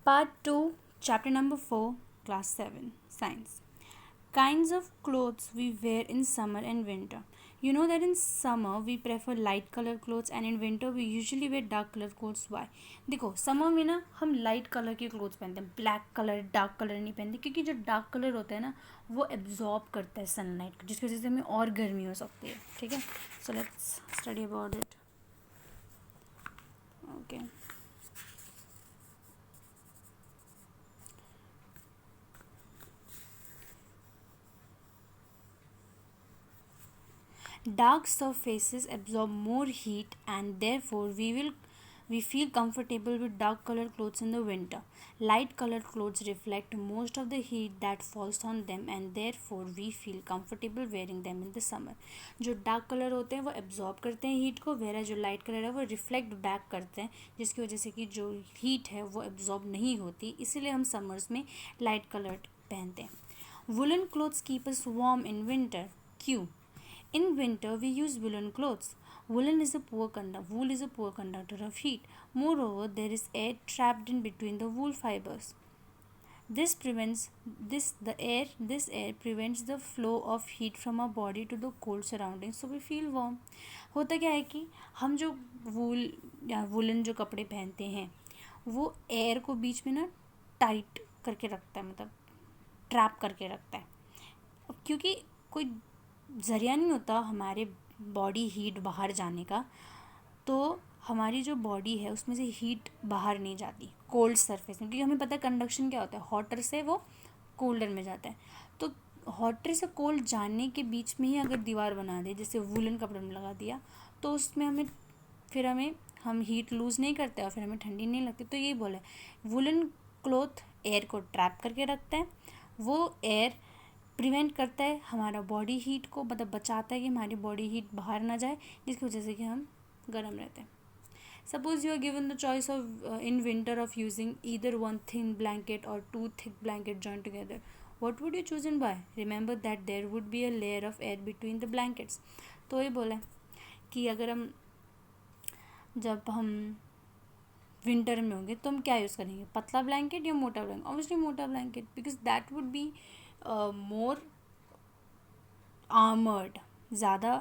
Part 2, Chapter number 4, Class 7, Science. Kinds of clothes we wear in summer and winter. You know that in summer we prefer light color clothes and in winter we usually wear dark color clothes. Why? देखो summer में ना हम light colour के clothes पहनते हैं, black colour dark colour नहीं पहनते, क्योंकि जो डार्क कलर होता है ना वो एब्जॉर्ब करता है सनलाइट, जिसकी वजह से हमें और गर्मी हो सकती है. ठीक है, so let's study about it. Okay, dark surfaces absorb more heat and therefore we feel comfortable with dark colored clothes in the winter. Light colored clothes reflect most of the heat that falls on them and therefore we feel comfortable wearing them in the summer. जो dark colour होते हैं वो absorb करते हैं heat को, vera जो light colour है वो रिफ्लेक्ट बैक करते हैं, जिसकी वजह से कि जो हीट है वो एब्जॉर्ब नहीं होती, इसीलिए हम समर्स में लाइट कलर पहनते हैं. Woollen clothes keep us warm in winter. क्यों? In winter, we use woolen clothes. Wool is a poor conductor of heat. Moreover, there is air trapped in between the wool fibers. This air prevents the flow of heat from our body to the cold surroundings, so we feel warm. होता क्या है कि हम जो वूल या woollen जो कपड़े पहनते हैं वो एयर को बीच में ना टाइट करके रखता है, मतलब ट्रैप करके रखता है, क्योंकि कोई ज़रिया नहीं होता हमारे बॉडी हीट बाहर जाने का, तो हमारी जो बॉडी है उसमें से हीट बाहर नहीं जाती कोल्ड सरफेस में, क्योंकि हमें पता है कंडक्शन क्या होता है, हॉटर से वो कोल्डर में जाता है. तो हॉटर से कोल्ड जाने के बीच में ही अगर दीवार बना दे, जैसे वुलन कपड़े में लगा दिया, तो उसमें हम हीट लूज़ नहीं करते और फिर हमें ठंडी नहीं लगती. तो यही बोला है, वुलन क्लॉथ एयर को ट्रैप करके रखता है, वो एयर प्रिवेंट करता है हमारा बॉडी हीट को, मतलब बचाता है कि हमारी बॉडी हीट बाहर ना जाए, जिसकी वजह से कि हम गर्म रहते हैं. Suppose you are given the choice of in winter of using either one thin blanket or two thick blanket join together, what would you choose and why? Remember that there would be a layer of air between the blankets. तो ये बोला कि अगर जब हम winter में होंगे तो हम क्या यूज़ करेंगे, पतला ब्लैंकेट या मोटा ब्लैंकेट? ऑब्वियसली मोटा blanket, because that would be more armoured, ज़्यादा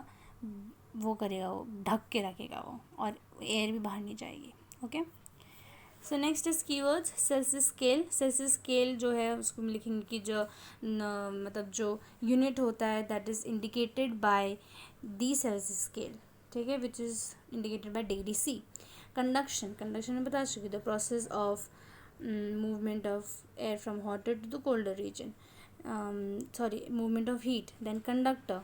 वो करेगा, वो ढक के रखेगा वो, और एयर भी बाहर नहीं जाएगी. Okay, so next is keywords. Celsius scale. Celsius scale जो है उसको हम लिखेंगे कि जो मतलब जो यूनिट होता है that is indicated by the Celsius scale. ठीक है, which is indicated by degree C. Conduction. Conduction में बता चुकी, the process of movement of air from hotter to the colder region. Movement of heat. Then conductor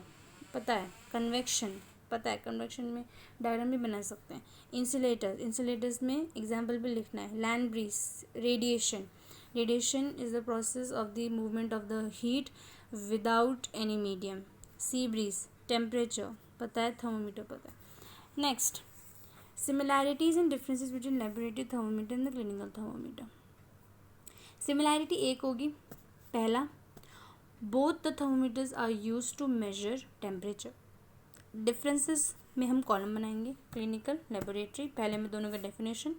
पता है. Convection पता है, convection में डायग्राम भी बना सकते हैं. इंसुलेटर. इंसुलेटर्स में एग्जाम्पल भी लिखना है. Land breeze. Radiation. Radiation is the process of the movement of the heat without any medium. Sea breeze. Temperature पता है, थर्मोमीटर पता है. Next, similarities and differences between laboratory thermometer and the clinical thermometer. Similarity एक होगी, पहला, both the thermometers are use to measure temperature. Differences में हम column बनाएंगे, क्लिनिकल, लेबोरेटरी. पहले में दोनों का डेफिनेशन,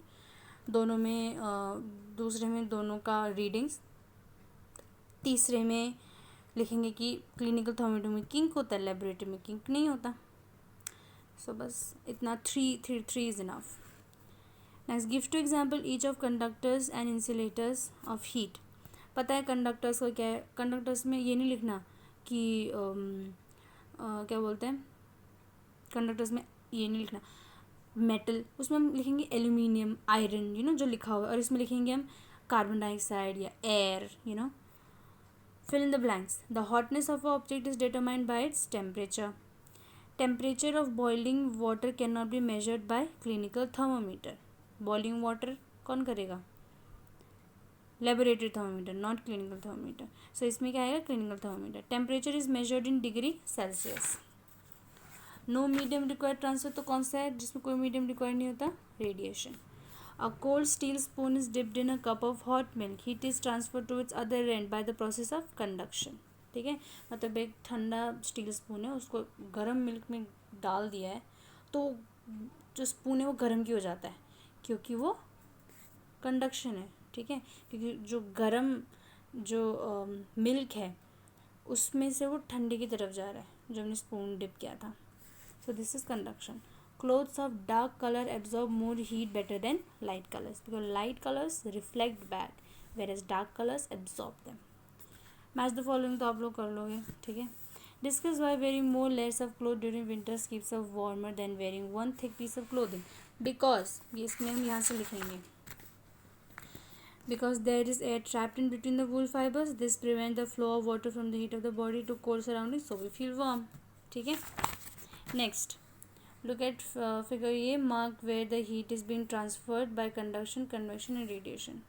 दोनों में दूसरे में दोनों का रीडिंग्स, तीसरे में लिखेंगे कि क्लिनिकल थर्मोमीटर में किंक होता है, लेबोरेटरी में किंक नहीं होता. सो बस इतना, three is enough. Next, give two example each of conductors and insulators of heat. पता है कंडक्टर्स का क्या है. कंडक्टर्स में ये नहीं लिखना कि क्या बोलते हैं, कंडक्टर्स में ये नहीं लिखना मेटल, उसमें हम लिखेंगे एल्यूमिनियम, आयरन, जो लिखा हुआ है, और इसमें लिखेंगे हम कार्बन डाइऑक्साइड या air. Fill in the blanks. The hotness of a object is determined by its temperature. Temperature of boiling water can not be measured by clinical thermometer. Boiling water कौन करेगा? Laboratory thermometer, not clinical thermometer. So इसमें क्या आएगा? Clinical thermometer. Temperature is measured in degree Celsius. No medium required transfer, तो कौन सा है जिसमें कोई मीडियम रिक्वायर्ड नहीं होता? Radiation. A cold steel spoon is dipped in a cup of hot milk. Heat is transfer to its other end by the process of conduction. ठीक है, मतलब एक ठंडा स्टील स्पून है, उसको गर्म मिल्क में डाल दिया है, तो जो स्पून है वो गर्म क्यों हो जाता है? क्योंकि वो कंडक्शन है. ठीक है, क्योंकि जो गर्म जो मिल्क है उसमें से वो ठंडे की तरफ जा रहा है जो हमने स्पून डिप किया था. So this is conduction. Clothes of dark color absorb more heat better than light colors because light colors reflect back whereas dark colors absorb them. Match the following तो आप लोग कर लोगे. ठीक है. Discuss why wearing more layers of cloth during winters keeps up warmer than wearing one thick piece of clothing. Because ये इसमें हम यहाँ से लिखेंगे because there is air trapped in between the wool fibers. This prevents the flow of water from the heat of the body to cold surroundings, so we feel warm. ठीक है. Next, look at figure A. Mark where the heat is being transferred by conduction, convection and radiation.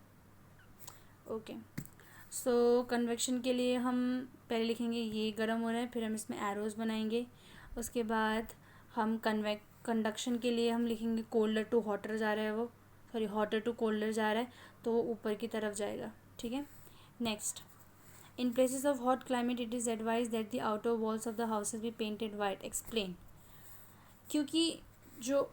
Okay. So convection के लिए हम पहले लिखेंगे ये गर्म हो रहा है, फिर हम इसमें एरोज़ बनाएंगे. उसके बाद हम कंडक्शन के लिए हम लिखेंगे कोल्डर टू हॉटर जा रहा है वो, सॉरी हॉटर टू कोल्डर जा रहा है तो वो ऊपर की तरफ जाएगा. ठीक है. Next, in places of hot climate it is advise that the outer walls of the houses be painted white. Explain. क्योंकि जो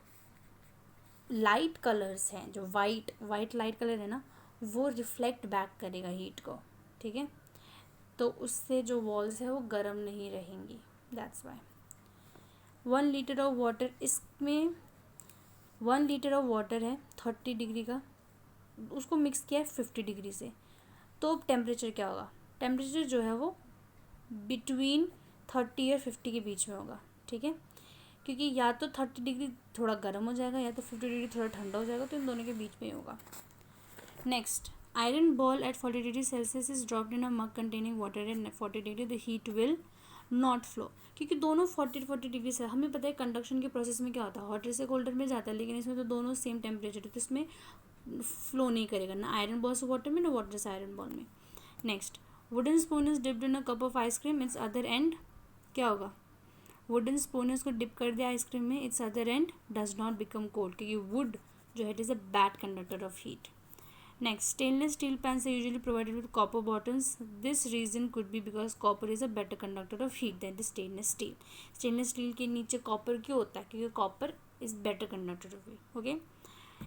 लाइट कलर्स हैं, जो वाइट लाइट कलर है ना, वो रिफ्लेक्ट बैक करेगा हीट को. ठीक है. तो उससे जो वॉल्स है वो गर्म नहीं रहेंगी. That's why 1 litre of water, इसमें 1 लीटर ऑफ वाटर है 30 डिग्री का, उसको मिक्स किया है 50 डिग्री से, तो टेम्परेचर क्या होगा? टेम्परेचर जो है वो बिटवीन 30 और 50 के बीच में होगा. ठीक है. क्योंकि या तो 30 डिग्री थोड़ा गर्म हो जाएगा या तो 50 डिग्री थोड़ा ठंडा हो जाएगा, तो इन दोनों के बीच में ही होगा. Next, iron ball at 40 degrees Celsius is dropped in a mug containing water at 40 degree. The heat will not flow. क्योंकि दोनों 40 डिग्री से, हमें पता है कंडक्शन के प्रोसेस में क्या होता है, हॉटर से कोल्डर में जाता है, लेकिन इसमें तो दोनों सेम टेम्परेचर है, तो इसमें फ्लो नहीं करेगा, ना आयरन बॉल से वाटर में ना वाटर से आयरन बॉल में. Next, wooden spoon is dipped in a cup of ice cream, it's other and क्या होगा? वुडन स्पून है, उसको डिप कर दिया आइसक्रीम में, it's other and does not become cold, क्योंकि वुड जो है it is a bad conductor of heat. Next, stainless steel pans are usually provided with copper bottoms. This reason could be because copper is a better conductor of heat than the stainless steel. Stainless steel के नीचे copper क्यों होता है? क्योंकि copper is better conductor of heat. Okay?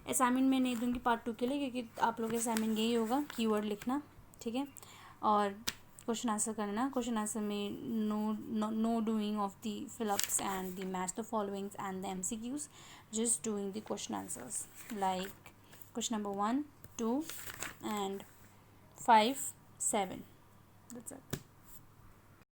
Assignment मैं नहीं दूंगी part 2 के लिए, क्योंकि आप लोग असाइनमेंट यही होगा, कीवर्ड लिखना. ठीक है. और क्वेश्चन आंसर करना. क्वेश्चन आंसर में know doing of the fill-ups and the match the followings and the MCQs. Just doing the question answers like question number 1, 2 and 5, 7. That's it.